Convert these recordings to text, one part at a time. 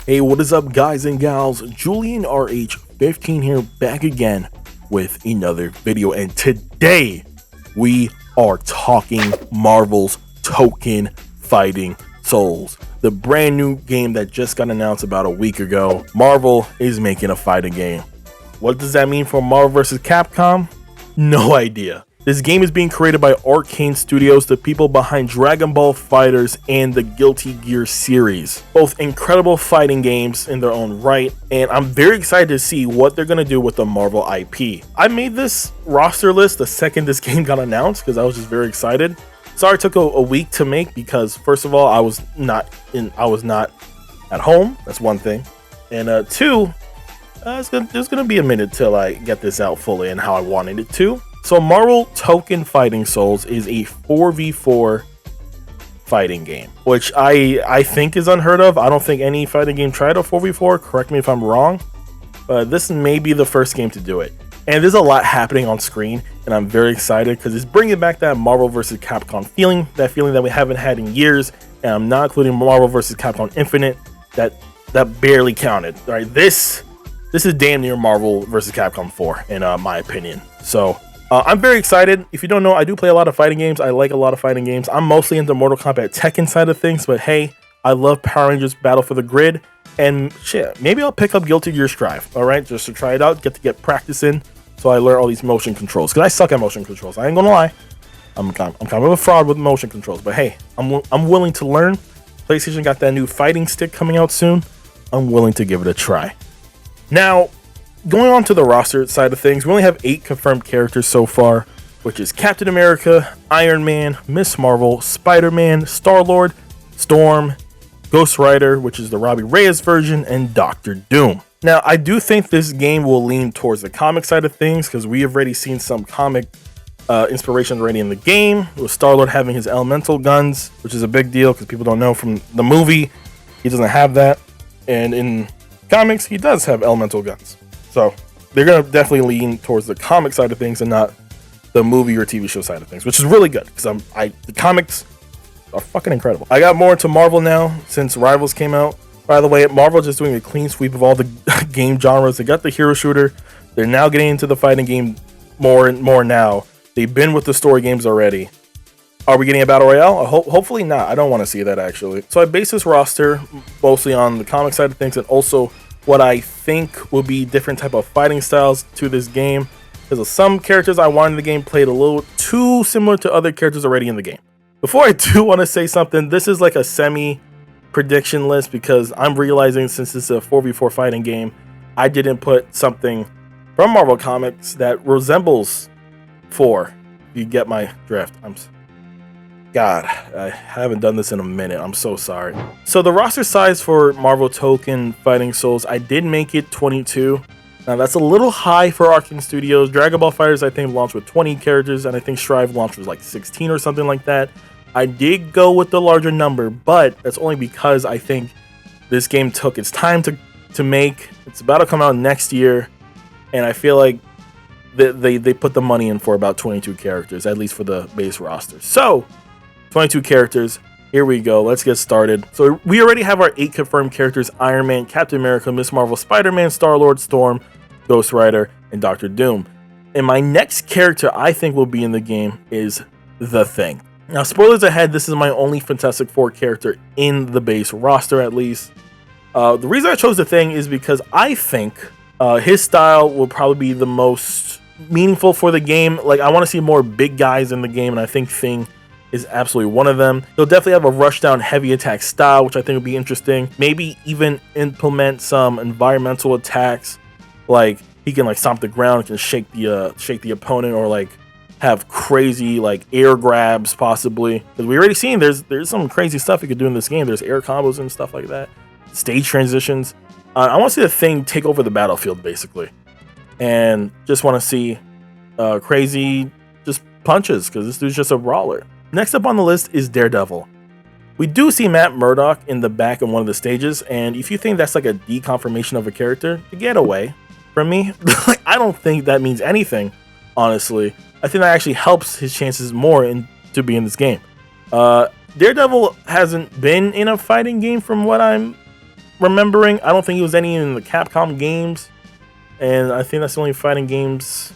Hey, what is up, guys and gals? Julian RH15 here, back again with another video, and today we are talking Marvel's Tokon Fighting Souls, the brand new game that just got announced about a week ago. Marvel is making a fighting game. What does that mean for Marvel vs. Capcom? No idea. This game is being created by Arcane Studios, the people behind Dragon Ball FighterZ and the Guilty Gear series. Both incredible fighting games in their own right, and I'm very excited to see what they're going to do with the Marvel IP. I made this roster list the second this game got announced because I was just very excited. Sorry it took a week to make because, first of all, I was not at home. That's one thing. And two, there's gonna be a minute till I get this out fully and how I wanted it to. So Marvel Tokon Fighting Souls is a 4v4 fighting game, which I think is unheard of. I don't think any fighting game tried a 4v4. Correct me if I'm wrong, but this may be the first game to do it. And there's a lot happening on screen, and I'm very excited because it's bringing back that Marvel vs. Capcom feeling, that feeling that we haven't had in years. And I'm not including Marvel vs. Capcom Infinite, that barely counted. All right, this is damn near Marvel vs. Capcom 4 in my opinion. So I'm very excited. If you don't know, I do play a lot of fighting games. I like a lot of fighting games. I'm mostly into Mortal Kombat Tekken side of things, but hey, I love Power Rangers Battle for the Grid, and shit, maybe I'll pick up Guilty Gear Strive, all right, just to try it out, get practice in, so I learn all these motion controls, because I suck at motion controls. I ain't gonna lie. I'm kind of a fraud with motion controls, but hey, I'm willing to learn. PlayStation got that new fighting stick coming out soon. I'm willing to give it a try. Now, going on to the roster side of things, we only have 8 confirmed characters so far, which is Captain America, Iron Man, Miss Marvel, Spider-Man, Star-Lord, Storm, Ghost Rider, which is the Robbie Reyes version, and Doctor Doom. Now, I do think this game will lean towards the comic side of things because we have already seen some comic inspiration already in the game, with Star-Lord having his elemental guns, which is a big deal because people don't know from the movie he doesn't have that, and in comics he does have elemental guns. So they're going to definitely lean towards the comic side of things and not the movie or TV show side of things, which is really good because the comics are fucking incredible. I got more into Marvel now since Rivals came out. By the way, Marvel just doing a clean sweep of all the game genres. They got the hero shooter. They're now getting into the fighting game more and more now. They've been with the story games already. Are we getting a battle royale? Hopefully not. I don't want to see that actually. So I base this roster mostly on the comic side of things and also what I think will be different type of fighting styles to this game, because some characters I wanted in the game played a little too similar to other characters already in the game. Before I do want to say something, this is like a semi prediction list because I'm realizing since it's a 4v4 fighting game, I didn't put something from Marvel Comics that resembles 4. You get my drift. God, I haven't done this in a minute. I'm so sorry. So the roster size for Marvel Tokon Fighting Souls, I did make it 22. Now that's a little high for Arcane Studios. Dragon Ball FighterZ I think launched with 20 characters, and I think Strive launched with like 16 or something like that. I did go with the larger number, but that's only because I think this game took its time to make. It's about to come out next year, and I feel like they put the money in for about 22 characters, at least for the base roster. So 22 characters. Here we go. Let's get started. So we already have our 8 confirmed characters: Iron Man, Captain America, Miss Marvel, Spider-Man, Star-Lord, Storm, Ghost Rider, and Doctor Doom. And my next character I think will be in the game is The Thing. Now, spoilers ahead, this is my only Fantastic Four character in the base roster, at least. The reason I chose The Thing is because I think his style will probably be the most meaningful for the game. Like, I want to see more big guys in the game, and I think Thing is absolutely one of them. He'll definitely have a rushdown heavy attack style, which I think will be interesting. Maybe even implement some environmental attacks, like he can like stomp the ground, and can shake the opponent, or like have crazy like air grabs possibly. Because we already seen there's some crazy stuff you could do in this game. There's air combos and stuff like that. Stage transitions. I want to see the Thing take over the battlefield basically, and just want to see crazy just punches because this dude's just a brawler. Next up on the list is Daredevil. We do see Matt Murdock in the back of one of the stages, and if you think that's like a deconfirmation of a character, get away from me. I don't think that means anything, honestly. I think that actually helps his chances more to be in this game. Daredevil hasn't been in a fighting game from what I'm remembering. I don't think he was any in the Capcom games, and I think that's the only fighting games.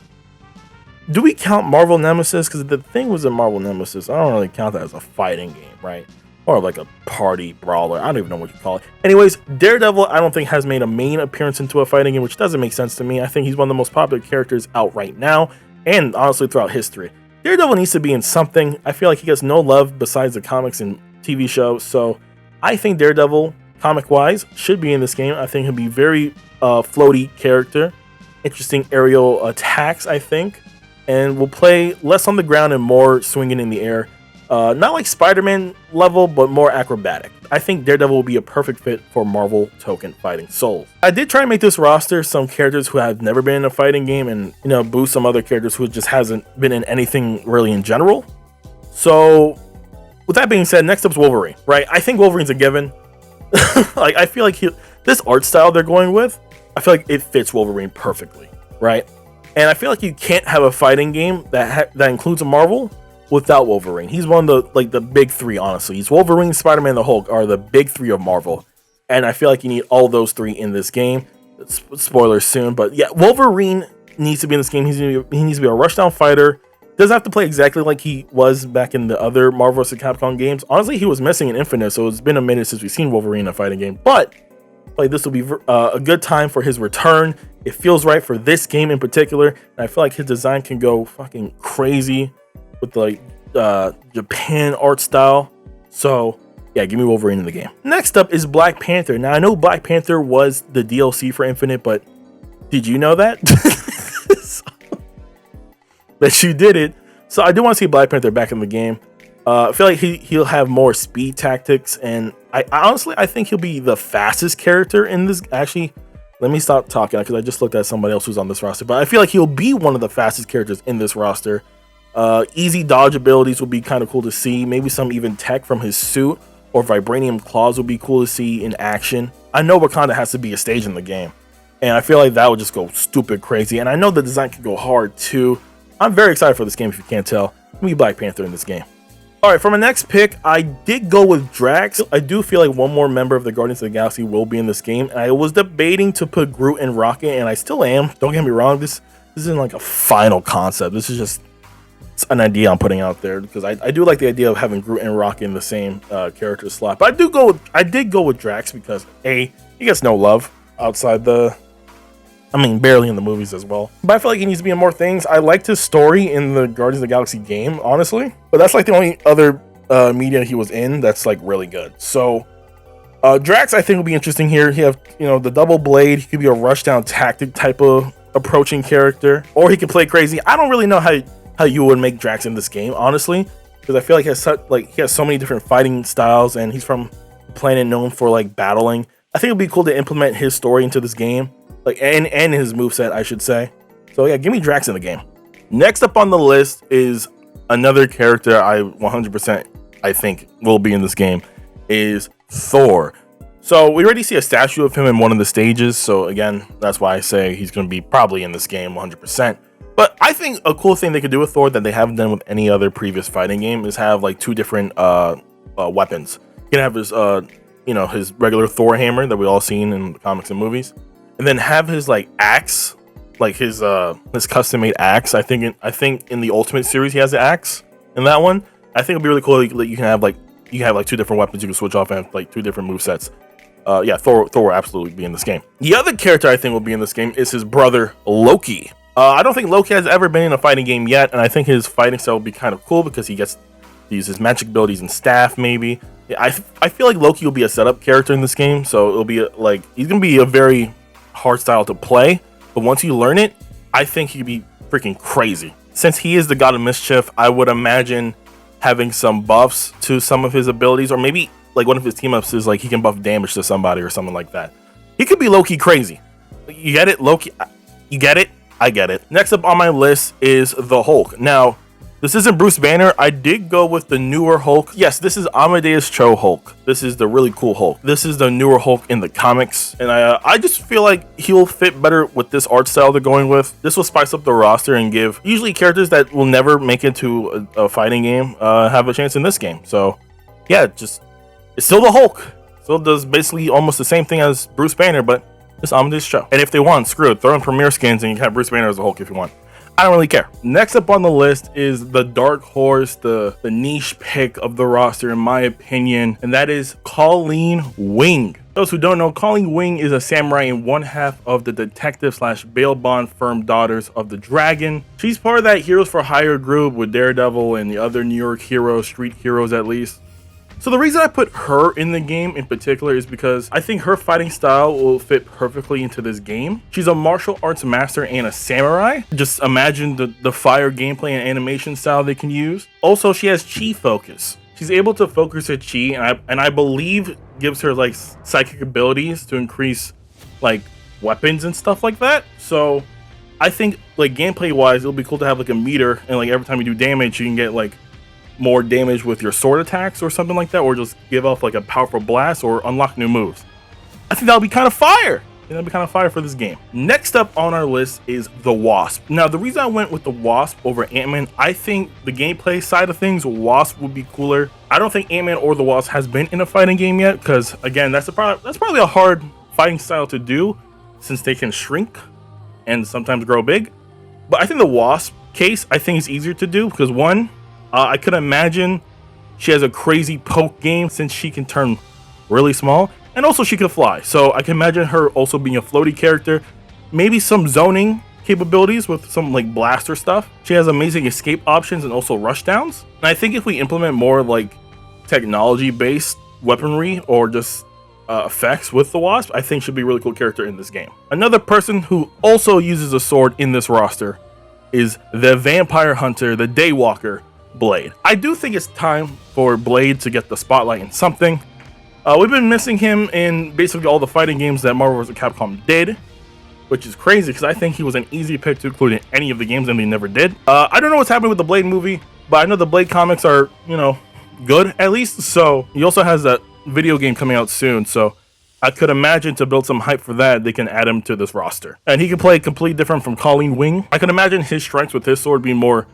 Do we count Marvel Nemesis? Because the thing was a Marvel Nemesis. I don't really count that as a fighting game, right? Or like a party brawler. I don't even know what you call it. Anyways, Daredevil, I don't think has made a main appearance into a fighting game, which doesn't make sense to me. I think he's one of the most popular characters out right now, and honestly throughout history. Daredevil needs to be in something. I feel like he gets no love besides the comics and TV show, so I think Daredevil, comic-wise, should be in this game. I think he'll be very floaty character. Interesting aerial attacks, I think. And will play less on the ground and more swinging in the air. Not like Spider-Man level, but more acrobatic. I think Daredevil will be a perfect fit for Marvel Tokon Fighting Souls. I did try to make this roster some characters who have never been in a fighting game and, you know, boost some other characters who just hasn't been in anything really in general. So, with that being said, next up is Wolverine, right? I think Wolverine's a given. Like, I feel like this art style they're going with, I feel like it fits Wolverine perfectly, right? And I feel like you can't have a fighting game that includes a Marvel without Wolverine. He's one of the big three, honestly. He's Wolverine, Spider-Man, the Hulk are the big three of Marvel. And I feel like you need all those three in this game. Spoilers soon, but yeah, Wolverine needs to be in this game. He needs to be a rushdown fighter. Doesn't have to play exactly like he was back in the other Marvel vs. Capcom games. Honestly, he was missing in Infinite, so it's been a minute since we've seen Wolverine in a fighting game. But like, this will be a good time for his return. It feels right for this game in particular, and I feel like his design can go fucking crazy with like Japan art style. So yeah, give me Wolverine in the game. Next up is Black Panther. Now I know Black Panther was the DLC for Infinite, but did you know that? That you did it. So I do want to see Black Panther back in the game. I feel like he'll have more speed tactics, and I honestly think he'll be the fastest character in this. Actually, let me stop talking because I just looked at somebody else who's on this roster, but I feel like he'll be one of the fastest characters in this roster. Easy dodge abilities will be kind of cool to see. Maybe some even tech from his suit or vibranium claws will be cool to see in action. I know Wakanda has to be a stage in the game, and I feel like that would just go stupid crazy. And I know the design can go hard too. I'm very excited for this game if you can't tell. Give me Black Panther in this game. Alright, for my next pick, I did go with Drax. I do feel like one more member of the Guardians of the Galaxy will be in this game. And I was debating to put Groot and Rocket, and I still am. Don't get me wrong, this isn't like a final concept. This is just an idea I'm putting out there because I do like the idea of having Groot and Rocket in the same character slot. But I did go with Drax because A, he gets no love outside barely in the movies as well. But I feel like he needs to be in more things. I liked his story in the Guardians of the Galaxy game, honestly. But that's like the only other media he was in that's like really good. So Drax, I think, will be interesting here. He have, the double blade. He could be a rushdown tactic type of approaching character, or he could play crazy. I don't really know how you would make Drax in this game, honestly, because I feel like he has so many different fighting styles, and he's from a planet known for like battling. I think it'd be cool to implement his story into this game. And his moveset, I should say. So yeah, give me Drax in the game. Next up on the list is another character I 100% I think will be in this game, is Thor. So we already see a statue of him in one of the stages. So again, that's why I say he's going to be probably in this game 100%. But I think a cool thing they could do with Thor that they haven't done with any other previous fighting game is have like two different weapons. You can have his his regular Thor hammer that we all seen in the comics and movies. And then have his like axe, like his custom made axe. I think in the Ultimate series he has the axe in that one. I think it'd be really cool that you can have like two different weapons you can switch off and have like two different movesets. Yeah, Thor will absolutely be in this game. The other character I think will be in this game is his brother Loki. I don't think Loki has ever been in a fighting game yet, and I think his fighting style will be kind of cool because he gets to use his magic abilities and staff maybe. Yeah, I feel like Loki will be a setup character in this game, so it'll be he's gonna be a very hard style to play, but once you learn it, I think he'd be freaking crazy. Since he is the god of mischief, I would imagine having some buffs to some of his abilities, or maybe like one of his team ups is like he can buff damage to somebody or something like that. He could be low-key crazy. You get it, Loki? You get it? I get it. Next up on my list is the Hulk. Now, this isn't Bruce Banner. I did go with the newer Hulk. Yes, this is Amadeus Cho Hulk. This is the really cool Hulk. This is the newer Hulk in the comics. And I just feel like he'll fit better with this art style they're going with. This will spice up the roster and give usually characters that will never make it to a fighting game have a chance in this game. So yeah, it's still the Hulk. So it does basically almost the same thing as Bruce Banner, but it's on this show. And if they want, screw it, throw in Premier skins and you can have Bruce Banner as a Hulk if you want. I don't really care. Next up on the list is the dark horse, the niche pick of the roster, in my opinion, and that is Colleen Wing. Those who don't know, Colleen Wing is a samurai in one half of the detective slash bail bond firm Daughters of the Dragon. She's part of that Heroes for Hire group with Daredevil and the other New York heroes, street heroes at least. So the reason I put her in the game in particular is because I think her fighting style will fit perfectly into this game. She's a martial arts master and a samurai. Just imagine the fire gameplay and animation style they can use. Also, she has chi focus. She's able to focus her chi, and I believe gives her like psychic abilities to increase like weapons and stuff like that. So I think like gameplay wise, it'll be cool to have like a meter, and like every time you do damage, you can get like more damage with your sword attacks or something like that, or just give off like a powerful blast or unlock new moves. I think that'll be kind of fire. That'll be kind of fire for this game. Next up on our list is the Wasp. Now, the reason I went with the Wasp over Ant-Man, I think the gameplay side of things, Wasp would be cooler. I don't think Ant-Man or the Wasp has been in a fighting game yet, because again, that's probably a hard fighting style to do since they can shrink and sometimes grow big. But I think the Wasp case, I think is easier to do because one, I could imagine she has a crazy poke game since she can turn really small, and also she can fly. So I can imagine her also being a floaty character, maybe some zoning capabilities with some like blaster stuff. She has amazing escape options and also rush downs. And I think if we implement more like technology based weaponry or just effects with the Wasp, I think she'll be a really cool character in this game. Another person who also uses a sword in this roster is the vampire hunter, the Daywalker, Blade. I do think it's time for Blade to get the spotlight in something. We've been missing him in basically all the fighting games that Marvel vs. Capcom did, which is crazy because I think he was an easy pick to include in any of the games and they never did. I don't know what's happening with the Blade movie, but I know the Blade comics are, you know, good at least. So he also has that video game coming out soon. So I could imagine to build some hype for that, they can add him to this roster. And he can play completely different from Colleen Wing. I can imagine his strengths with his sword being more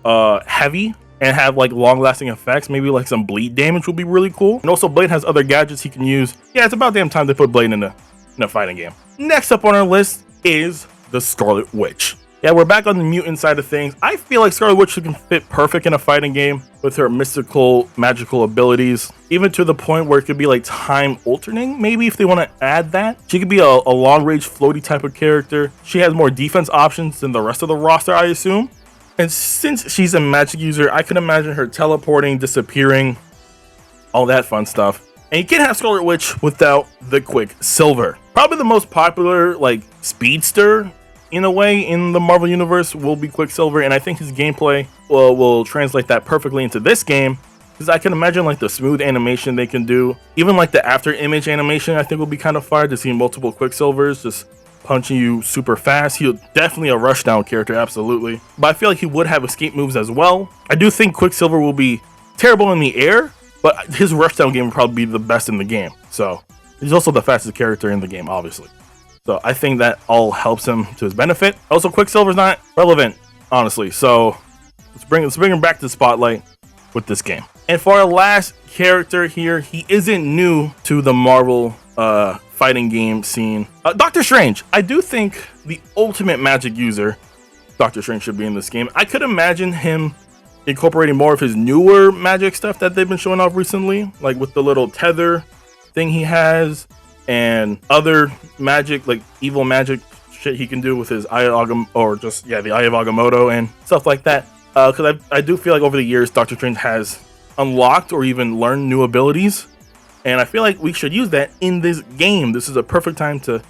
heavy and have like long-lasting effects. Maybe like some bleed damage would be really cool. And also Blade has other gadgets he can use. Yeah, it's about damn time they put Blade in a fighting game. Next up on our list is the Scarlet Witch. Yeah, we're back on the mutant side of things. I feel like Scarlet Witch can fit perfect in a fighting game with her mystical, magical abilities, even to the point where it could be like time alternating, maybe if they want to add that. She could be a long-range floaty type of character. She has more defense options than the rest of the roster, I assume. And since she's a magic user, I can imagine her teleporting, disappearing, all that fun stuff. And you can't have Scarlet Witch without the Quicksilver. Probably the most popular like speedster in a way in the Marvel Universe will be Quicksilver, and I think his gameplay will translate that perfectly into this game, because I can imagine like the smooth animation they can do, even like the after image animation I think will be kind of fire to see multiple Quicksilvers just punching you super fast. He'll definitely a rushdown character, absolutely, but I feel like he would have escape moves as well. I do think Quicksilver will be terrible in the air, but his rushdown game will probably be the best in the game. So he's also the fastest character in the game, obviously. So I think that all helps him to his benefit. Also, Quicksilver's not relevant, honestly. So let's bring him back to the spotlight with this game. And for our last character here, he isn't new to the Marvel fighting game scene. Doctor Strange. I do think the ultimate magic user, Doctor Strange, should be in this game. I could imagine him incorporating more of his newer magic stuff that they've been showing off recently, like with the little tether thing he has, and other magic, like evil magic shit he can do with his Eye of the Eye of Agamotto and stuff like that. Because I do feel like over the years, Doctor Strange has unlocked or even learned new abilities, and I feel like we should use that in this game. This is a perfect time to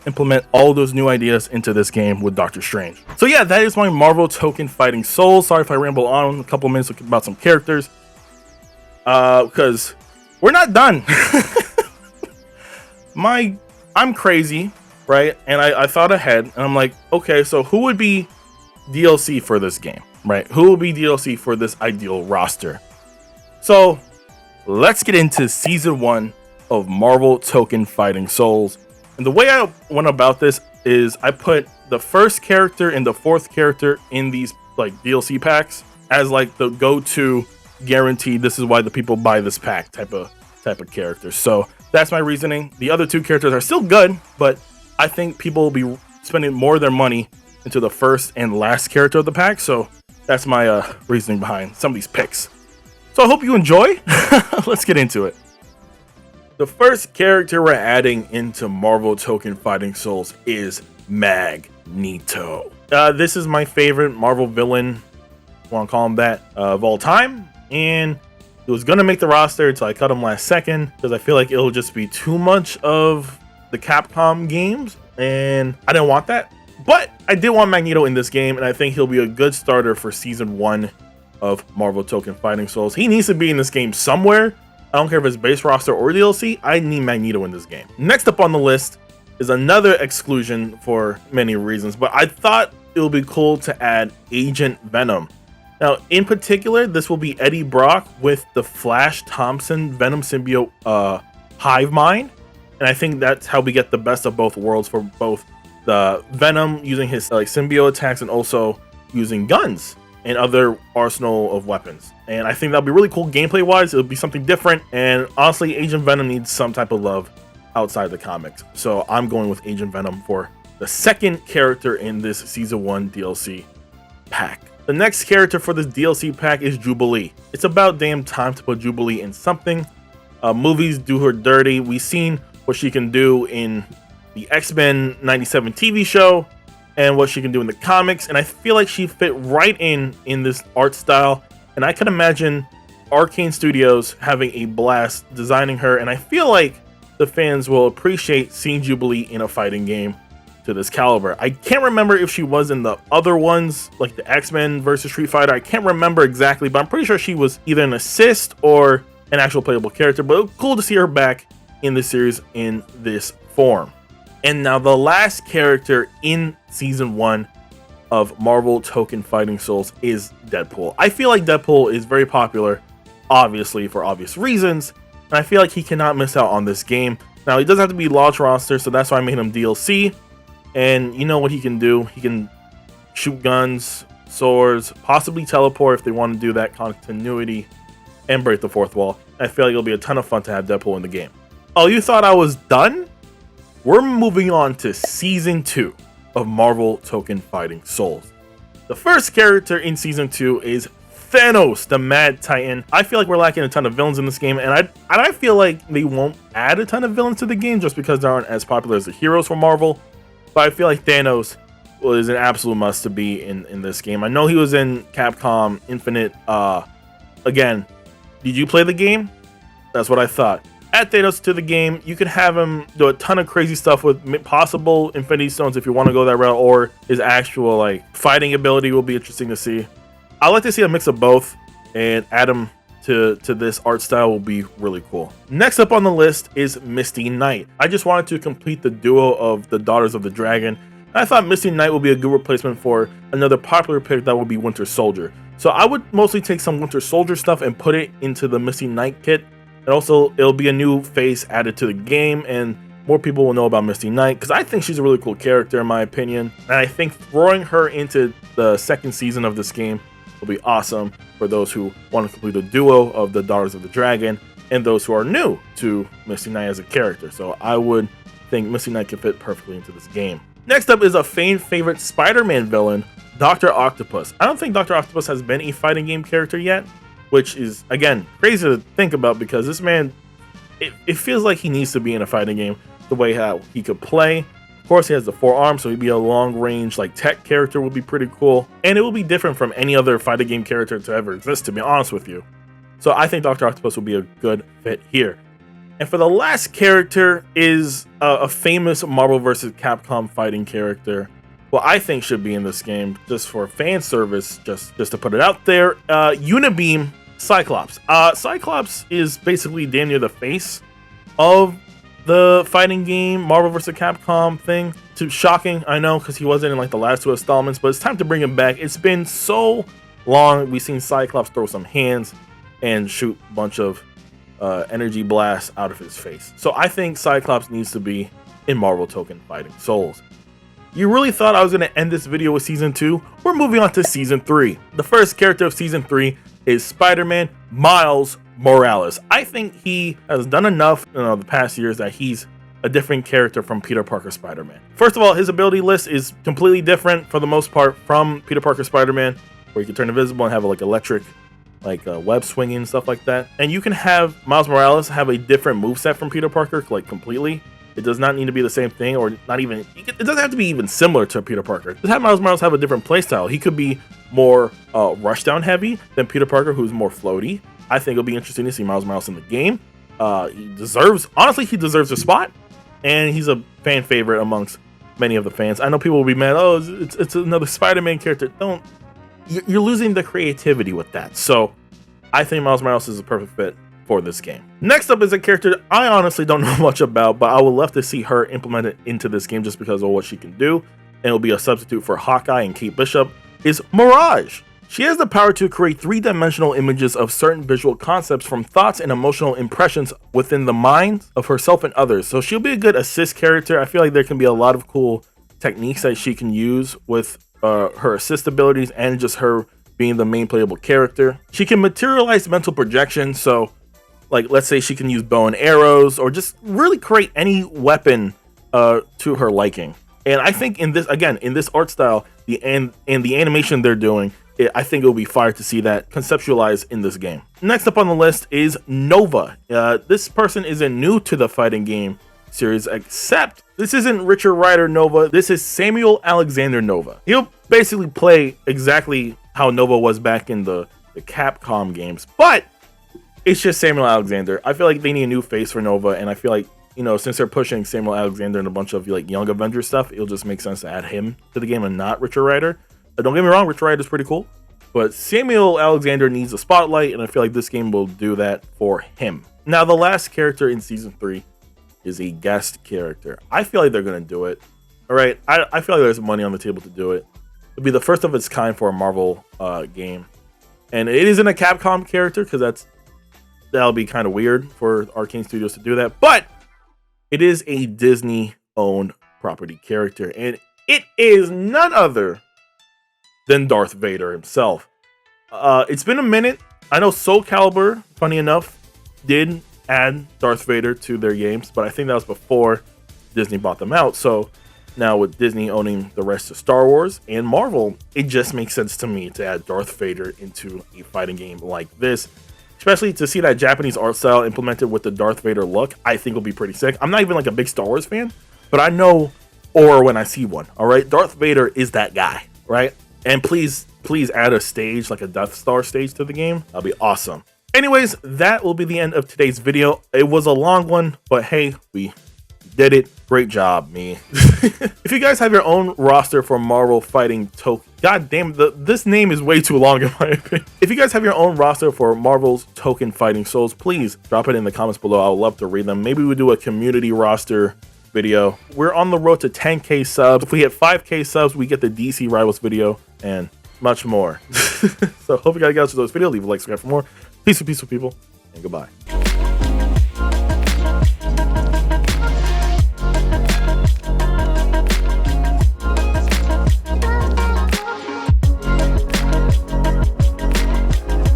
implement all those new ideas into this game with Doctor Strange. So yeah, that is my Marvel Tokon Fighting Souls. Sorry if I ramble on a couple minutes about some characters, because we're not done. I'm crazy, right? And I thought ahead, and I'm like, okay, so who would be DLC for this game, right? Who will be DLC for this ideal roster? So let's get into season 1 of Marvel Tokon Fighting Souls. And the way I went about this is I put the first character and the fourth character in these like DLC packs as like the go-to guaranteed, this is why the people buy this pack type of character. So That's my reasoning. The other two characters are still good, but I think people will be spending more of their money into the first and last character of the pack. So that's my reasoning behind some of these picks. So I hope you enjoy. Let's get into it. The first character we're adding into Marvel Tokon Fighting Souls is Magneto. This is my favorite Marvel villain, want to call him that, of all time. And he was going to make the roster until I cut him last second because I feel like it'll just be too much of the Capcom games. And I didn't want that. But I did want Magneto in this game, and I think he'll be a good starter for Season 1 of Marvel Tokon Fighting Souls. He needs to be in this game somewhere. I don't care if it's base roster or DLC, I need Magneto in this game. Next up on the list is another exclusion for many reasons, but I thought it would be cool to add Agent Venom. Now, in particular, this will be Eddie Brock with the Flash Thompson Venom symbiote hive mind, and I think that's how we get the best of both worlds for both the Venom using his symbiote attacks and also using guns and other arsenal of weapons. And I think that'll be really cool gameplay wise. It'll be something different, and honestly, Agent Venom needs some type of love outside the comics. So I'm going with Agent Venom for the second character in this Season 1 DLC pack. The next character for this DLC pack is Jubilee. It's about damn time to put Jubilee in something. Movies do her dirty. We've seen what she can do in the X-Men 97 TV show and what she can do in the comics, and I feel like she fit right in this art style, and I can imagine Arcane Studios having a blast designing her, and I feel like the fans will appreciate seeing Jubilee in a fighting game to this caliber. I can't remember if she was in the other ones, like the X-Men versus Street Fighter. I can't remember exactly, but I'm pretty sure she was either an assist or an actual playable character, but it was cool to see her back in the series in this form. And now the last character in Season 1 of Marvel Tokon Fighting Souls is Deadpool. I feel like Deadpool is very popular, obviously for obvious reasons, and I feel like he cannot miss out on this game. Now, he doesn't have to be launch roster, so that's why I made him DLC. And you know what he can do? He can shoot guns, swords, possibly teleport if they want to do that continuity, and break the fourth wall. I feel like it'll be a ton of fun to have Deadpool in the game. Oh, you thought I was done? We're moving on to Season 2 of Marvel Tokon Fighting Souls. The first character in Season 2 is Thanos, the Mad Titan. I feel like we're lacking a ton of villains in this game, and I feel like they won't add a ton of villains to the game just because they aren't as popular as the heroes for Marvel. But I feel like Thanos is an absolute must to be in this game. I know he was in Capcom Infinite. Again, did you play the game? That's what I thought. Add Thanos to the game. You can have him do a ton of crazy stuff with possible Infinity Stones if you want to go that route, or his actual fighting ability will be interesting to see. I like to see a mix of both, and add him to this art style will be really cool. Next up on the list is Misty Knight. I just wanted to complete the duo of the Daughters of the Dragon. And I thought Misty Knight would be a good replacement for another popular pick that would be Winter Soldier. So I would mostly take some Winter Soldier stuff and put it into the Misty Knight kit. And also, it'll be a new face added to the game, and more people will know about Misty Knight, because I think she's a really cool character in my opinion. And I think throwing her into the second season of this game will be awesome for those who want to complete a duo of the Daughters of the Dragon and those who are new to Misty Knight as a character. So I would think Misty Knight can fit perfectly into this game. Next up is a fan favorite Spider-Man villain, Dr. Octopus. I don't think Dr. Octopus has been a fighting game character yet, which is, again, crazy to think about because this man, it feels like he needs to be in a fighting game the way how he could play. Of course, he has the 4 arms, so he'd be a long-range tech character, would be pretty cool. And it will be different from any other fighting game character to ever exist, to be honest with you. So I think Dr. Octopus will be a good fit here. And for the last character is a famous Marvel vs. Capcom fighting character. Well, I think should be in this game just for fan service, just to put it out there. Unibeam Cyclops. Cyclops is basically damn near the face of the fighting game Marvel vs. Capcom thing. Too shocking, I know, because he wasn't in the last 2 installments, but it's time to bring him back. It's been so long. We've seen Cyclops throw some hands and shoot a bunch of energy blasts out of his face. So I think Cyclops needs to be in Marvel Tokon Fighting Souls. You really thought I was going to end this video with Season 2? We're moving on to Season 3. The first character of Season 3 is Spider-Man Miles Morales. I think he has done enough the past years that he's a different character from Peter Parker Spider-Man. First of all, his ability list is completely different for the most part from Peter Parker Spider-Man, where you can turn invisible and have like electric, like web swinging and stuff like that. And you can have Miles Morales have a different moveset from Peter Parker, like completely. It does not need to be the same thing, or not even, it doesn't have to be even similar to Peter Parker. Just have Miles Morales have a different playstyle. He could be more rushdown heavy than Peter Parker, who's more floaty. I think it'll be interesting to see Miles Morales in the game. Honestly, he deserves a spot, and he's a fan favorite amongst many of the fans. I know people will be mad, oh, it's another Spider-Man character. You're losing the creativity with that. So I think Miles Morales is a perfect fit for this game. Next up is a character I honestly don't know much about, but I would love to see her implemented into this game just because of what she can do, and it'll be a substitute for Hawkeye and Kate Bishop, is Mirage. She has the power to create three-dimensional images of certain visual concepts from thoughts and emotional impressions within the minds of herself and others. So she'll be a good assist character. I feel like there can be a lot of cool techniques that she can use with her assist abilities and just her being the main playable character. She can materialize mental projection, so like let's say she can use bow and arrows or just really create any weapon to her liking. And I think in this art style, the animation they're doing, I think it will be fire to see that conceptualized in this game. Next up on the list is Nova. This person isn't new to the fighting game series, except this isn't Richard Rider Nova. This is Samuel Alexander Nova. He'll basically play exactly how Nova was back in the Capcom games, but it's just Samuel Alexander. I feel like they need a new face for Nova, and I feel like, you know, since they're pushing Samuel Alexander and a bunch of like Young Avengers stuff, it'll just make sense to add him to the game and not Richard Rider. Don't get me wrong, Richard Rider is pretty cool, but Samuel Alexander needs a spotlight, and I feel like this game will do that for him. Now, the last character in Season 3 is a guest character. I feel like they're going to do it. All right, I feel like there's money on the table to do it. It'll be the first of its kind for a Marvel game. And it isn't a Capcom character, because that'll be kind of weird for Arcane Studios to do that. But it is a Disney-owned property character, and it is none other than Darth Vader himself. It's been a minute. I know Soul Calibur, funny enough, did add Darth Vader to their games, but I think that was before Disney bought them out. So now with Disney owning the rest of Star Wars and Marvel, it just makes sense to me to add Darth Vader into a fighting game like this. Especially to see that Japanese art style implemented with the Darth Vader look, I think will be pretty sick. I'm not even like a big Star Wars fan, but I know aura when I see one, all right? Darth Vader is that guy, right? And please add a stage, like a Death Star stage to the game. That'll be awesome. Anyways, that will be the end of today's video. It was a long one, but hey, we did it. Great job, me. If you guys have your own roster for Marvel Fighting Tokon, god damn, this name is way too long in my opinion. If you guys have your own roster for Marvel's Tokon Fighting Souls, please drop it in the comments below. I would love to read them. Maybe we'll do a community roster video. We're on the road to 10K subs. If we hit 5K subs, we get the DC Rivals video and much more. So hope you guys got to those videos. Leave a like, subscribe for more. Peace, people, and goodbye.